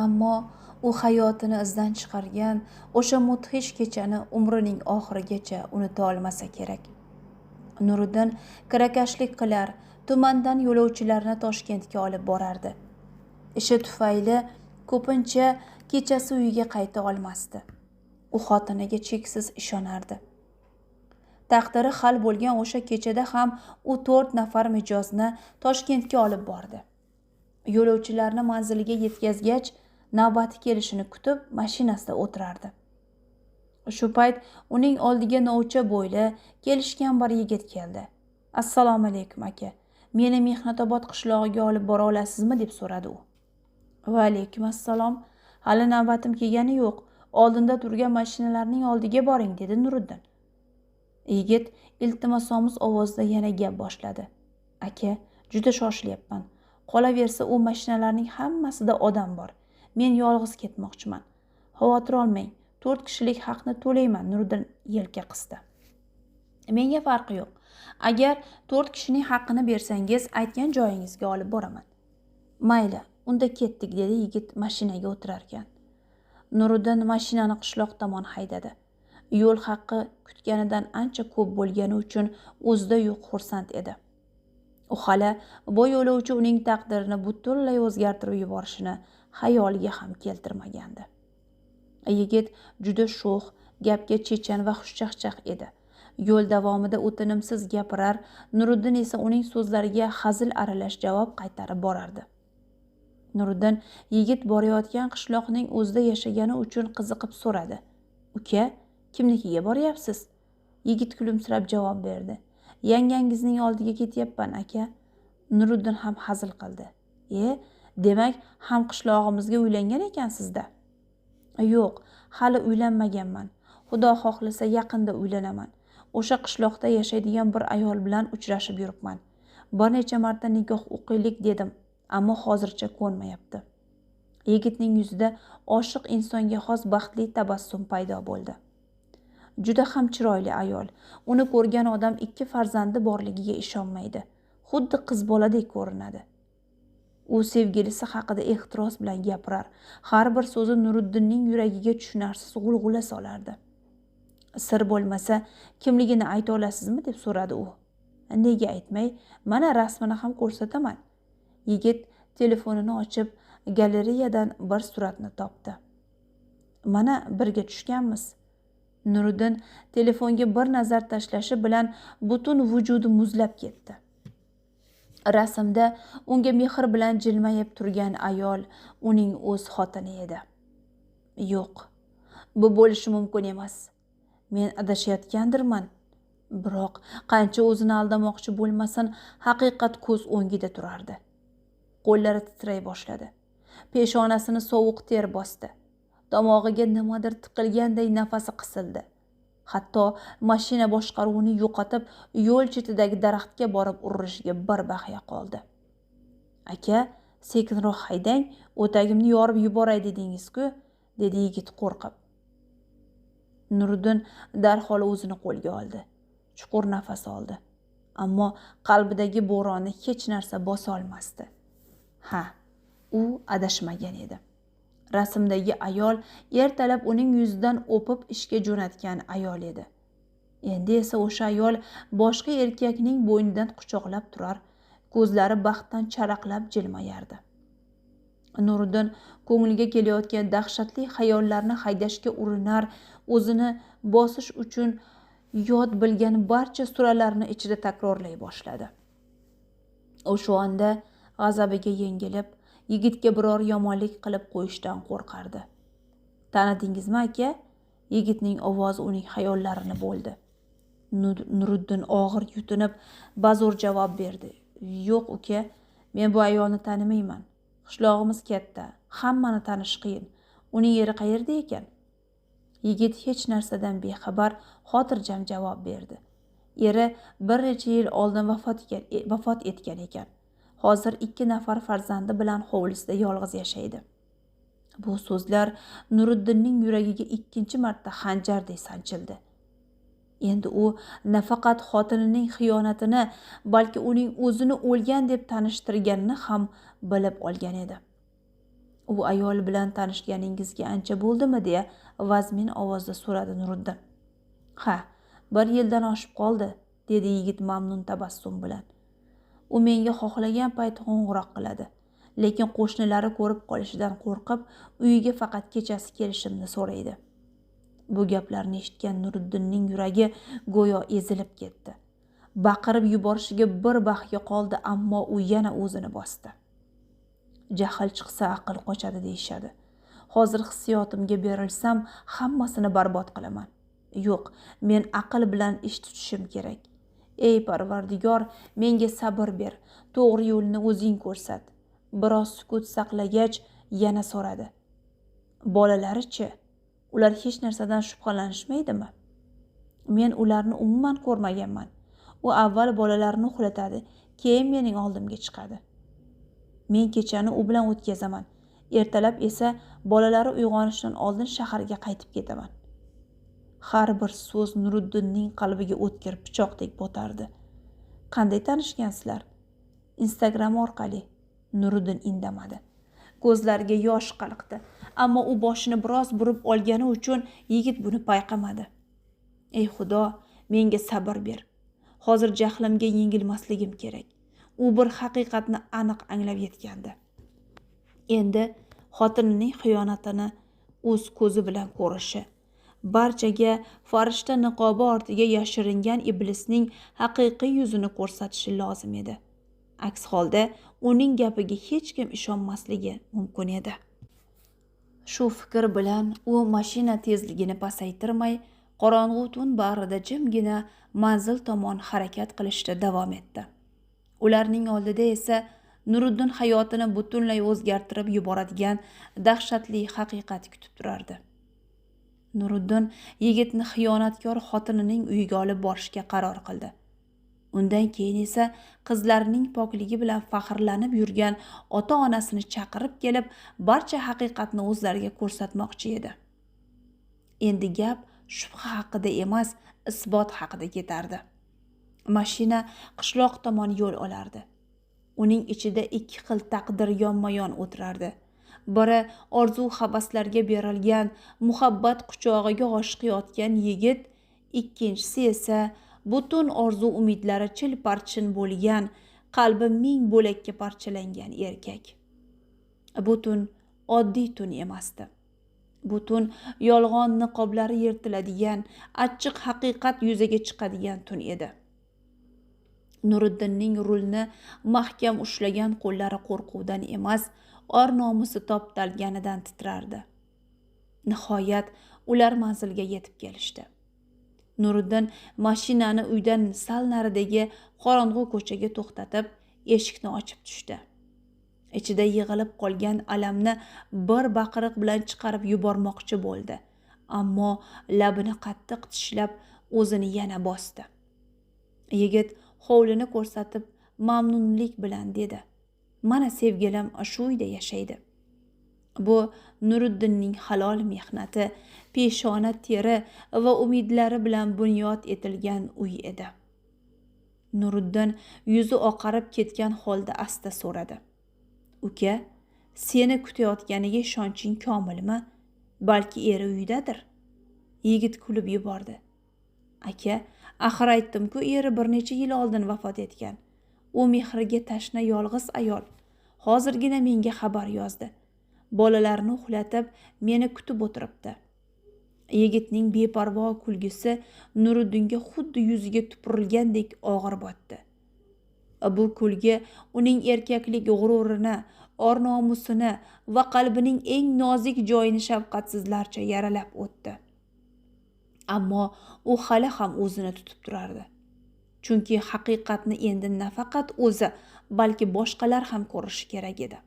Ammo u hayotini izdan chiqargan o'sha mudhish kechani umrining oxirigacha unuta olmasa kerak. Nuriddin kirakashlik qilar, tumandan yo'lovchilarni Toshkentga olib borardi. Ishi tufayli ko'pincha kechasi uyiga qayta olmasdi. U xotiniga cheksiz ishonardi. Taqdiri hal bo'lgan o'sha kechada ham u 4 nafar mijozni Toshkentga olib bordi. Yo'lovchilarni manziliga yetkazgach, navbati kelishini kutib, mashinasida o'tirardi. Shu payt uning oldiga novcha bo'yli, kelishgan bir yigit keldi. "Assalomu alaykum aka. Meni Mehnatobod qishlog'iga olib bora olasizmi?" deb so'radi u. "Va alaykum assalom. Hali navbatim kelgani yo'q. Oldinda turgan mashinalarning oldiga boring", dedi Nuriddin. Yigit iltimosomiz ovozda yana gap boshladi. "Aka, juda shoshilyapman. Qolaversa u mashinalarning hammasida odam bor. Men yolg'iz ketmoqchiman. Xavotir olmang. 4 kishilik haqni to'layman", Nuriddin yelka qisdi. "Menga farqi yo'q. Agar 4 kishining haqqini bersangiz, aytgan joyingizga olib boraman." "Mayli, unda ketdik", dedi yigit mashinaga o'tirar ekan. Nuriddin mashinani qishloq tomon haydadi. Yo'l haqqi kutganidan ancha ko'p bo'lgani uchun o'zida yo'q xursand edi. U hali bu yo'lovchi uning taqdirini butunlay o'zgartirib yuborishini xayoliga ham keltirmagandi. Yigit juda sho'x, gapga chechan va xushchaqchaq edi. Yo'l davomida u tinimsiz gapirar, Nuriddin esa uning so'zlariga hazil aralash javob qaytarib borardi. Nuriddin yigit borayotgan qishloqning o'zida yashagani uchun qiziqib so'radi. "Uka, kimnikiga boryapsiz?" Yigit kulimsirab javob berdi. "Yangangizning oldiga ketyapman, aka." Nuriddin ham hazil qildi. Demak, ham qishlog'imizga uylangan ekansizda?" "Yo'q, hali uylanmaganman. Xudo xohlasa yaqinda uylanaman. O'sha qishloqda yashaydigan bir ayol bilan uchrashib yuribman. Bir necha marta nikoh o'qiylik dedim, ammo hozircha ko'nmayapti." Yigitning yuzida oshiq insonga xos baxtli tabassum paydo bo'ldi. Juda ham chiroyli ayol. Uni ko'rgan odam 2 farzandi borligiga ishonmaydi. Xuddi qiz boladek ko'rinadi. U sevgilisi haqida ehtiros bilan gapirar. Har bir so'zi Nuriddinning yuragiga tushunarsiz g'ulg'ula solardi. "Sir bo'lmasa, kimligini ayta olasizmi?" deb so'radi u. "Nega aytmay? Mana rasmini ham ko'rsataman." Yigit telefonini ochib, galereyadan bir suratni topdi. "Mana birga tushganmiz." Nuriddin telefonga bir nazar tashlashi bilan butun vujudi muzlab ketdi. Rasmda unga mehr bilan jilmayib turgan ayol uning o'z xotini edi. "Yo'q, bu bo'lishi mumkin emas. Men adashayotgandirman." Biroq qancha o'zini aldamoqchi bo'lmasin, haqiqat ko'z o'ngida turardi. Qo'llari titray boshladi. Peshonasini sovuq ter bosdi. Tomog'iga nimadir tiqilganday nafasi qisildi. Hatto mashina boshqaruvini yo'qotib, yo'l chetidagi daraxtga borib urilishga bir bahya qoldi. "Aka, sekinroq haydang, o'tagimni yorib yuboray dedingiz-ku", dedi yigit qo'rqib. Nuriddin darhol o'zini qo'lga oldi. Chuqur nafas oldi. Ammo qalbidagi bo'ronni hech narsa bosa olmasdi. Ha, u adashmagan edi. Rasmdagi ayol ertalab uning yuzidan o'pib ishga jo'natgan ayol edi. Endi esa o'sha ayol boshqa erkakning bo'ynidan quchoqlab turar, ko'zlari baxtdan charaqlab jilmayardi. Nuriddin ko'ngliga kelayotgan dahshatli xayollarni haydashga urinar, o'zini bosish uchun yod bilgan barcha suralarni ichida takrorlay boshladi. U shu onda g'azabiga yengilib, yigitga biror yomonlik qilib qo'yishdan qo'rqardi. "Tanidingizmi, aka?" Yigitning ovozi uning xayollarini bo'ldi. Nuriddin og'ir yutinib, bazo'r javob berdi. "Yo'q, uka, men bu ayolni tanimayman. Qishlog'imiz katta, hammani tanish qiyin. Uning yeri qayerda ekan?" Yigit hech narsadan bexabar, xotirjam javob berdi. Eri bir necha yil oldin vafot etgan ekan. Hozir 2 nafar farzandi bilan hovlisida yolg'iz yashaydi. Bu so'zlar Nuriddinning yuragiga 2-chi marta xanjardek sanchildi. Endi u nafaqat xotinining xiyonatini, balki uning o'zini o'lgan deb tanishtirganini ham bilib olgan edi. U ayol bilan tanishganingizga ancha bo'ldimi deya vazmin ovozda so'radi Nuriddin. Ha, 1 yildan oshib qoldi, dedi yigit mamnun tabassum bilan. U menga xohlagan payti qo'ng'iroq qiladi, lekin qo'shnilari ko'rib qolishidan qo'rqib, uyiga faqat kechasi kelishimni so'raydi. Bu gaplarni eshitgan Nuriddinning yuragi go'yo ezilib ketdi. Baqirib yuborishiga bir bahya qoldi, ammo u yana o'zini bosdi. Jahl chiqsa aql qochadi deyishadi. Hozir hissiyotimga berilsam, hammasini barbod qilaman. Yo'q, men aql bilan ish tutishim kerak. Ey Parvardigor, menga sabr ber, to'g'ri yo'lni o'zing ko'rsat. Biroz sukut saqlagach yana so'radi. Bolalari-chi? Ular hech narsadan shubhalanishmaydimi? Men ularni umuman ko'rmaganman. U avval bolalarini uxlatadi, keyin mening oldimga chiqadi. Men kechani u bilan o'tkazaman. Ertalab esa bolalari uyg'onishidan oldin shaharga qaytib ketaman. Har bir so'z Nuriddinning qalbiga o'tkir pichoqdek botardi. Qanday tanishgansizlar? Instagram orqali. Nuriddin indamadi. Ko'zlariga yosh qalqdi, ammo u boshini biroz burib olgani uchun yigit buni payqamadi. Ey Xudo, menga sabr ber. Hozir jahlimga yengilmasligim kerak. U bir haqiqatni aniq anglab yetgandi. Endi xotinining xiyonatini o'z ko'zi bilan ko'rishi, barchaga farishta niqobi ortiga yashiringan iblisning haqiqiy yuzini ko'rsatishi lozim edi. Aks holda uning gapiga hech kim ishonmasligi mumkin edi. Shu fikr bilan u mashina tezligini pasaytirmay, qorong'u tun bag'rida jimgina manzil tomon harakat qilishda davom etdi. Ularning oldida esa Nuriddin hayotini butunlay o'zgartirib yuboradigan dahshatli haqiqat kutib turardi. Nuriddin yigitni xiyonatkor xotinining uyiga olib borishga qaror qildi. Undan keyin esa qizlarining pokligi bilan faxrlanib yurgan ota-onasini chaqirib kelib, barcha haqiqatni o'zlariga ko'rsatmoqchi edi. Endi gap shubha haqida emas, isbot haqida ketardi. Mashina qishloq tomon yo'l olardi. Uning ichida 2 xil taqdir yonma-yon o'tirardi. Biri orzu-havaslarga berilgan, muhabbat quchog'iga oshiq yotgan yigit, ikkinchisi esa butun orzu-umidlari chil-parchin bo'lgan, qalbi ming bo'lakka parchalangan erkak. Bu tun oddiy tun emasdi. Butun yolg'on niqoblari yirtiladigan, achchiq haqiqat yuzaga chiqadigan tun edi. Nuriddinning rulni mahkam ushlagan qo'llari qo'rquvdan emas, or-nomusi toptalganidan titrardi. Nihoyat ular manzilga yetib kelishdi. Nuriddin mashinani uydan sal naridagi qorong'u ko'chaga to'xtatib, eshikni ochib tushdi. Ichida yig'ilib qolgan alamni bir baqiriq bilan chiqarib yubormoqchi bo'ldi, ammo labini qattiq tishlab o'zini yana bosdi. Yigit hovlini ko'rsatib mamnunlik bilan dedi: "Mana sevgilim shu uyda yashaydi." Bu Nuriddinning halol mehnati, peshona teri va umidlari bilan bunyod etilgan uy edi. Nuriddin yuzi oqarib ketgan holda asta so'radi: "Uka, seni kutayotganiga ishonching komilmi? Balki eri uydadir?" Yigit kulib yubordi. "Aka, axir aytdim-ku, eri bir necha yil oldin vafot etgan. U mehriga tashna yolg'iz ayol. Hozirgina menga xabar yozdi. Bolalarini uxlatib, meni kutib o'tiribdi." Yigitning beparvo kulgisi Nuriddinga xuddi yuziga tupurilgandek og'ir botdi. Bu kulgi uning erkaklik g'ururini, or-nomusini va qalbining eng nozik joyini shafqatsizlarcha yaralab o'tdi. Ammo u hali ham o'zini tutib turardi. Chunki haqiqatni endi nafaqat o'zi, balki boshqalar ham ko'rishi kerak edi.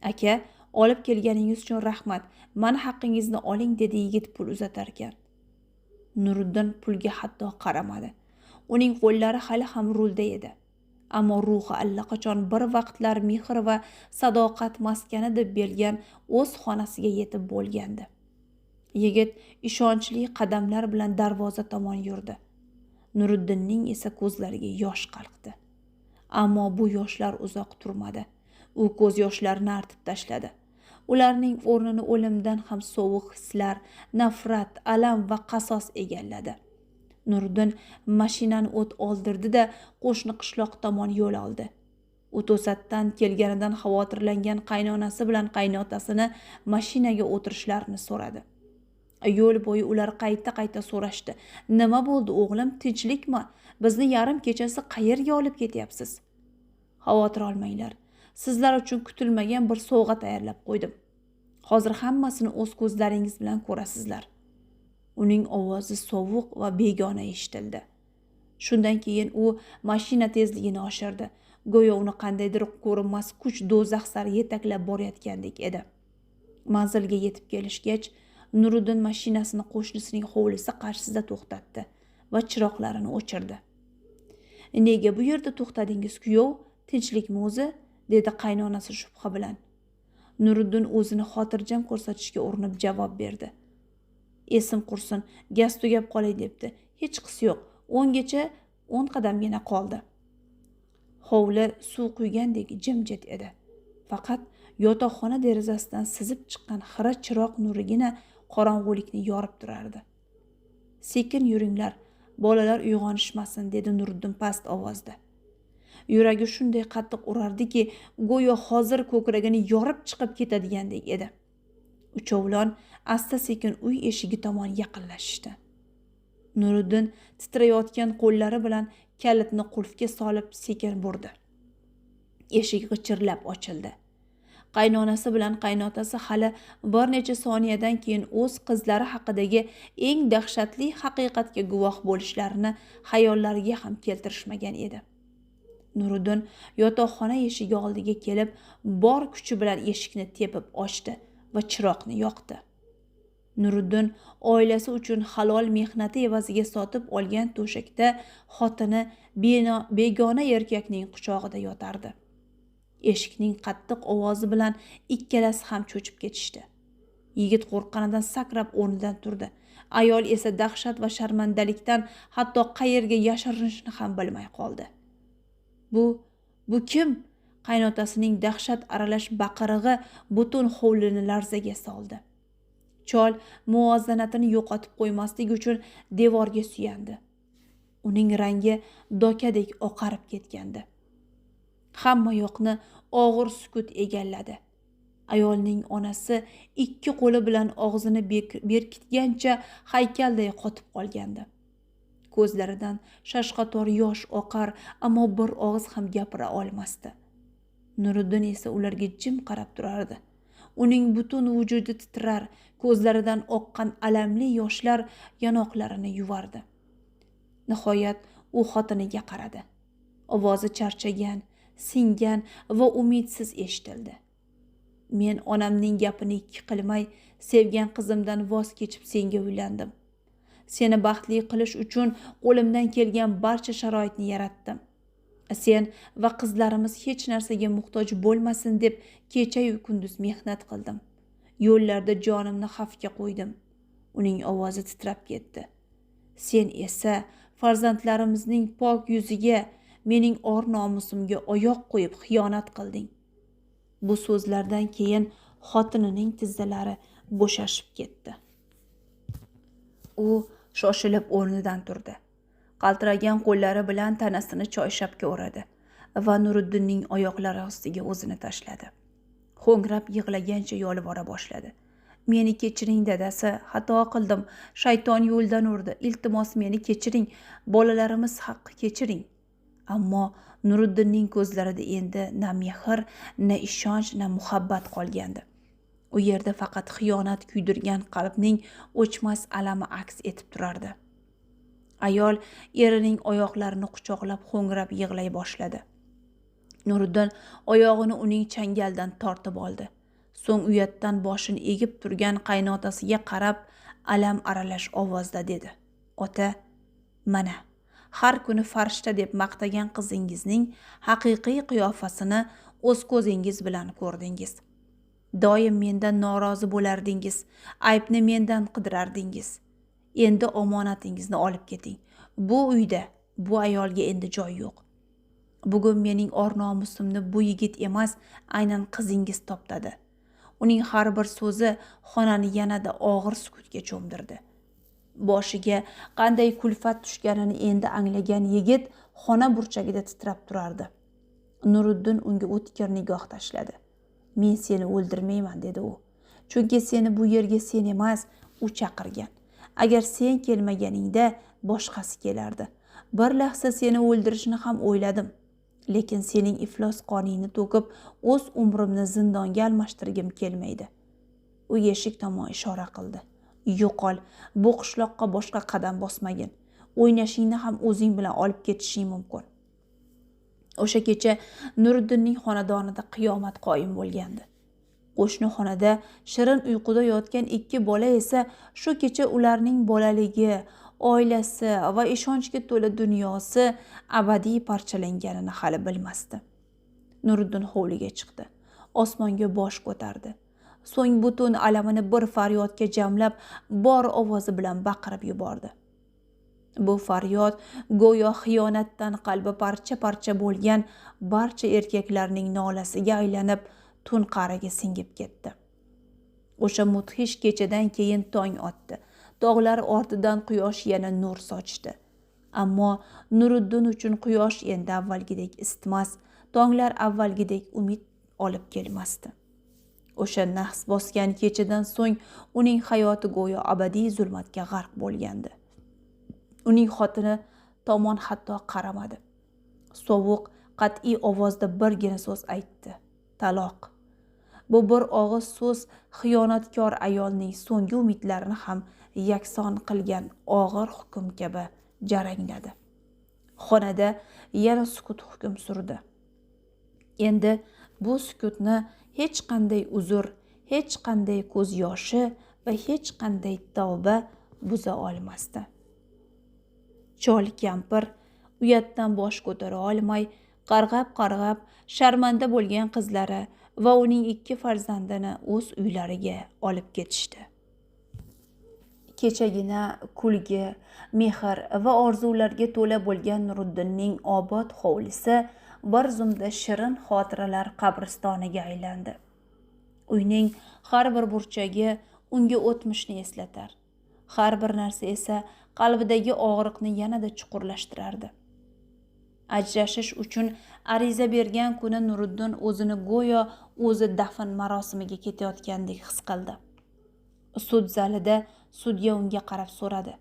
"Aka, olib kelganingiz uchun rahmat. Mana haqqingizni oling", dedi yigit pul uzatar ekan. Nuriddin pulga hatto qaramadi. Uning qo'llari hali ham rulda edi. Ammo ruhi allaqachon bir vaqtlar mehr va sadoqat maskani deb bilgan o'z xonasiga yetib bo'lgandi. Yigit ishonchli qadamlar bilan darvoza tomon yurdi. Nuriddinning esa ko'zlariga yosh qalqdi. Ammo bu yoshlar uzoq turmadi. U ko'z yoshlarini artib tashladi. Ularning o'rnini o'limdan ham sovuq hislar, nafrat, alam va qasos egalladi. Nuriddin mashinani o't oldirdi-da, qo'shni qishloq tomon yo'l oldi. U to'satdan kelganidan xavotirlangan qaynonasi bilan qaynotasini mashinaga o'tirishlarini so'radi. Yo'l bo'yi ular qayta so'rashdi. Nima bo'ldi o'g'lim, tinchlikmi? Bizni yarim kechasi qayerga olib ketyapsiz? Xavotir olmanglar. Sizlar uchun kutilmagan bir sovg'a tayyorlab qo'ydim. Hozir hammasini o'z ko'zlaringiz bilan ko'rasizlar. Uning ovozi sovuq va begona eshitildi. Shundan keyin u mashina tezligini oshirdi. Go'yo uni qandaydir ko'rinmas kuch do'zax sari yetaklab borayotgandek edi. Manzilga yetib kelishgach, Nuriddin mashinasini qo'shnisining hovlisi qarshisida to'xtatdi va chiroqlarini o'chirdi. "Nega bu yerda to'xtadingiz, kuyov? Tinchlikmi o'zi?" dedi qaynonasi shubha bilan. Nuriddin o'zini xotirjam ko'rsatishga urinib javob berdi. "Esim qursin, gaz tugab qolay debdi. Hech qis yo'q. 10 qadamgina qoldi." Hovli suv quygandek jimjit edi. Faqat yotoqxona derazasidan sizib chiqqan xira chiroq nurigina qorong'ulikni yorib turardi. "Sekin yuringlar, bolalar uyg'onishmasin", dedi Nuriddin past ovozda. Yuragi shunday qattiq urardiki, go'yo hozir ko'kragini yorib chiqib ketadigandek edi. Uchovlon asta-sekin uy eshigi tomon yaqinlashishdi. Nuriddin titrayotgan qo'llari bilan kalitni qulfga solib sekin burdi. Eshik g'ichirlab ochildi. Qaynonasi bilan qaynotasi hali bir necha soniyadan keyin o'z qizlari haqidagi eng dahshatli haqiqatga guvoh bo'lishlarini xayollariga ham keltirishmagan edi. Nuriddin yotoqxona eshigi oldiga kelib, bor kuchi bilan eshikni tepib ochdi va chiroqni yoqdi. Nuriddin oilasi uchun halol mehnati evaziga sotib olgan to'shakda xotini begona erkakning quchog'ida yotardi. Eshikning qattiq ovozi bilan ikkalasi ham cho'chib ketishdi. Yigit qo'rqqanidan sakrab o'rnidan turdi. Ayol esa dahshat va sharmandalikdan hatto qayerga yashirinishni ham bilmay qoldi. Bu kim? Qaynotasining dahshat aralash baqirig'i butun hovlini larzaga soldi. Chol muvozanatini yo'qotib qo'ymaslik uchun devorga suyandi. Uning rangi dokadek oqarib ketgandi. Hamma yoqni og'ir sukut egalladi. Ayolning onasi ikki qo'li bilan og'zini berkitgancha haykalday qotib qolgandi. Ko'zlaridan shashqator yosh oqar, ammo bir og'iz ham gapira olmasdi. Nuriddin esa ularga jim qarab turardi. Uning butun vujudi titrar, ko'zlaridan oqqan alamli yoshlar yonoqlarini yuvardi. Nihoyat u xotiniga qaradi. Ovozi charchagan, singan va umidsiz eshitildi. "Men onamning gapini ikki qilmay, sevgan qizimdan voz kechib senga uylandim. Seni baxtli qilish uchun qo'limdan kelgan barcha sharoitni yaratdim. Sen va qizlarimiz hech narsaga muhtoj bo'lmasin deb kecha-yu kunduz mehnat qildim. Yo'llarda jonimni xavfga qo'ydim." Uning ovozi titrab ketdi. "Sen esa farzandlarimizning pok yuziga, mening or nomusimga oyoq qo'yib xiyonat qilding." Bu so'zlardan keyin xotinining tizzalari bo'shashib ketdi. U shoshilib o'rnidan turdi. Qaltiragan qo'llari bilan tanasini choyshabga o'radi va Nuriddinning oyoqlari ostiga o'zini tashladi. Ho'ngrab yig'lagancha yolvora boshladi. "Meni kechiring dadasi, xato qildim. Shayton yo'ldan urdi. Iltimos meni kechiring. Bolalarimiz haqqi kechiring." Ammo Nuriddinning ko'zlarida endi na mehr, na ishonch, na muhabbat qolgandi. U yerda faqat xiyonat kuydirgan qalbning o'chmas alami aks etib turardi. Ayol erining oyoqlarini quchoqlab ho'ngrab yig'lay boshladi. Nuriddin oyog'ini uning changaldan tortib oldi. So'ng uyatdan boshini egib turgan qaynotasiga qarab alam aralash ovozda dedi: "Ota, mana har kuni farishta deb maqtagan qizingizning haqiqiy qiyofasini o'z ko'zingiz bilan ko'rdingiz. Doim mendan norozi bo'lardingiz, aybni mendan qidirardingiz. Endi omonatingizni olib keting. Bu uyda bu ayolga endi joy yo'q. Bugun mening or nomusimni bu yigit emas, aynan qizingiz toptadi. Uning har bir so'zi xonani yanada og'ir sukutga cho'mdirdi. Boshiga qanday kulfat tushganini endi anglagan yigit xona burchagida titrab turardi. Nuriddin unga o'tkir nigoh tashladi. "Men seni o'ldirmayman", dedi u. "Chunki seni bu yerga sen emas, u chaqirgan. Agar sen kelmaganingda boshqasi kelardi. Bir lahza seni o'ldirishni ham o'yladim. Lekin sening iflos qoningni to'kib, o'z umrimni zindonga almashtirgim kelmaydi." U eshik tomon ishora qildi. "Yo'qol, bu qishloqqa boshqa qadam bosmagin. O'ynashingni ham o'zing bilan olib ketishing mumkin." O'sha kecha Nuriddinning xonadonida qiyomat qoyim bo'lgandi. Qo'shni xonada shirin uyquda yotgan ikki bola esa shu kecha ularning bolaligi, oilasi va ishonchga to'la dunyosi abadiy parchalanganini hali bilmasdi. Nuriddin hovliga chiqdi. Osmonga bosh ko'tardi. So'ng butun alamini bir faryodga jamlab, bor ovozi bilan baqirib yubordi. Bu faryod go'yo xiyonatdan qalbi parcha-parcha bo'lgan barcha erkaklarning nolasiga aylanib, tun qa'riga singib ketdi. O'sha mudhish kechadan keyin tong otdi. Tog'lar ortidan quyosh yana nur sochdi. Ammo Nuriddin uchun quyosh endi avvalgidek isitmas, tonglar avvalgidek umid olib kelmasdi. O'sha nahs bosgan kechadan so'ng uning hayoti go'yo abadiy zulmatga g'arq bo'lgandi. Uning xotini tomon hatto qaramadi. Sovuq, qat'iy ovozda birgina so'z aytdi: "Taloq." Bu bir og'iz so'z xiyonatkor ayolning so'nggi umidlarini ham yakson qilgan og'ir hukm kabi jarangladi. Xonada yana sukut hukm surdi. Endi bu sukutni hech qanday uzr, hech qanday ko'z yoshi va hech qanday tavba buza olmasdi. Chol kampir uyatdan bosh ko'tara olmay, qarg'ab-qarg'ab sharmanda bo'lgan qizlari va uning ikki farzandini o'z uylariga olib ketishdi. Kechagina kulgi, mehr va orzularga to'la bo'lgan Nuriddinning obod hovlisi bir zumda shirin xotiralar qabristoniga aylandi. Uyning har bir burchagi unga o'tmishni eslatar. Har bir narsa esa qalbidagi og'riqni yanada chuqurlashtirardi. Ajrashish uchun ariza bergan kuni Nuriddin o'zini go'yo o'zi dafn marosimiga ketayotgandek his qildi. Sud zalida sudya unga qarab so'radi: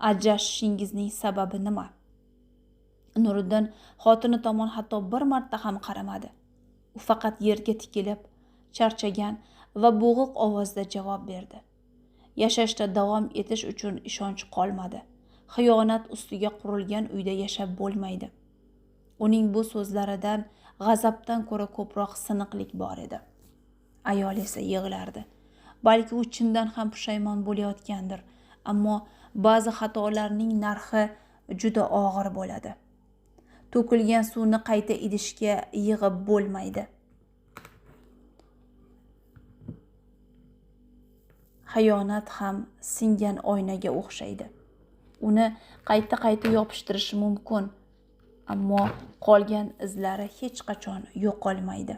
"Ajrashishingizning sababi nima?" Nuriddin xotini tomon hatto bir marta ham qaramadi. U faqat yerga tikilib, charchagan va bo'g'iq ovozda javob berdi: "Yashashda davom etish uchun ishonch qolmadi. Xiyonat ustiga qurilgan uyda yashab bo'lmaydi." Uning bu so'zlaridan g'azabdan ko'ra ko'proq siniqlik bor edi. Ayol esa yig'lardi. Balki u chindan ham pushaymon bo'layotgandir, ammo ba'zi xatolarning narxi juda og'ir bo'ladi. To'kilgan suvni qayta idishga yig'ib bo'lmaydi. Xiyonat ham singan oynaga o'xshaydi. Uni qayta-qayta yopishtirish mumkin, ammo qolgan izlari hech qachon yo'qolmaydi.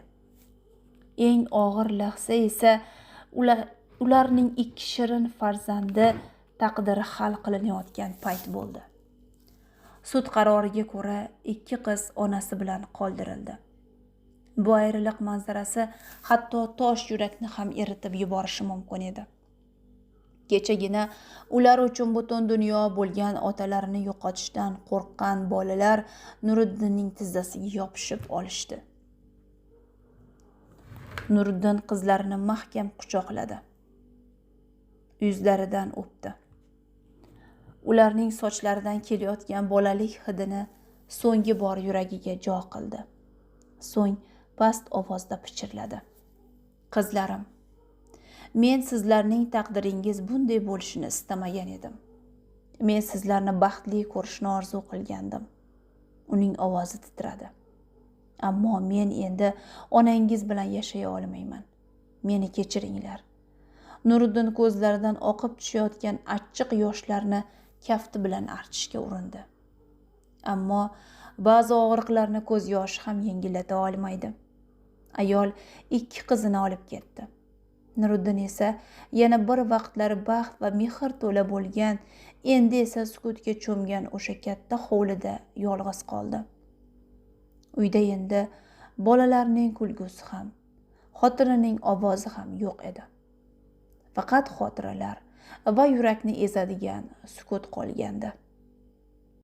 Eng og'ir lahza esa ularning ikki shirin farzandi taqdiri hal qilinayotgan payt bo'ldi. Sud qaroriga ko'ra ikki qiz onasi bilan qoldirildi. Bu ayriliq manzarasi hatto tosh yurakni ham eritib yuborishi mumkin edi. Kechagina ular uchun butun dunyo bo'lgan otalarini yo'qotishdan qo'rqqan bolalar Nuriddinning tizzasiga yopishib olishdi. Nuriddin qizlarini mahkam quchoqladi. Yuzlaridan o'pdi. Ularning sochlaridan kelayotgan bolalik hidini so'nggi bor yuragiga jo qildi. So'ng past ovozda pichirladi: "Qizlarim, men sizlarning taqdiringiz bunday bo'lishini istamagan edim. Men sizlarni baxtli ko'rishni orzu qilgandim." Uning ovozi titradi. "Ammo men endi onangiz bilan yashay olmayman. Meni kechiringlar." Nuriddin ko'zlaridan oqib tushayotgan achchiq yoshlarni kafti bilan artishga urindi. Ammo ba'zi og'riqlarni ko'z yoshi ham yengillata olmaydi. Ayol ikki qizini olib ketdi. Nuriddin esa yana bir vaqtlar baxt va mehr to'la bo'lgan, endi esa sukutga cho'mgan o'sha katta hovlida yolg'iz qoldi. Uyda endi bolalarning kulgusi ham, xotinining ovozi ham yo'q edi. Faqat xotiralar va yurakni ezadigan sukut qolgandi.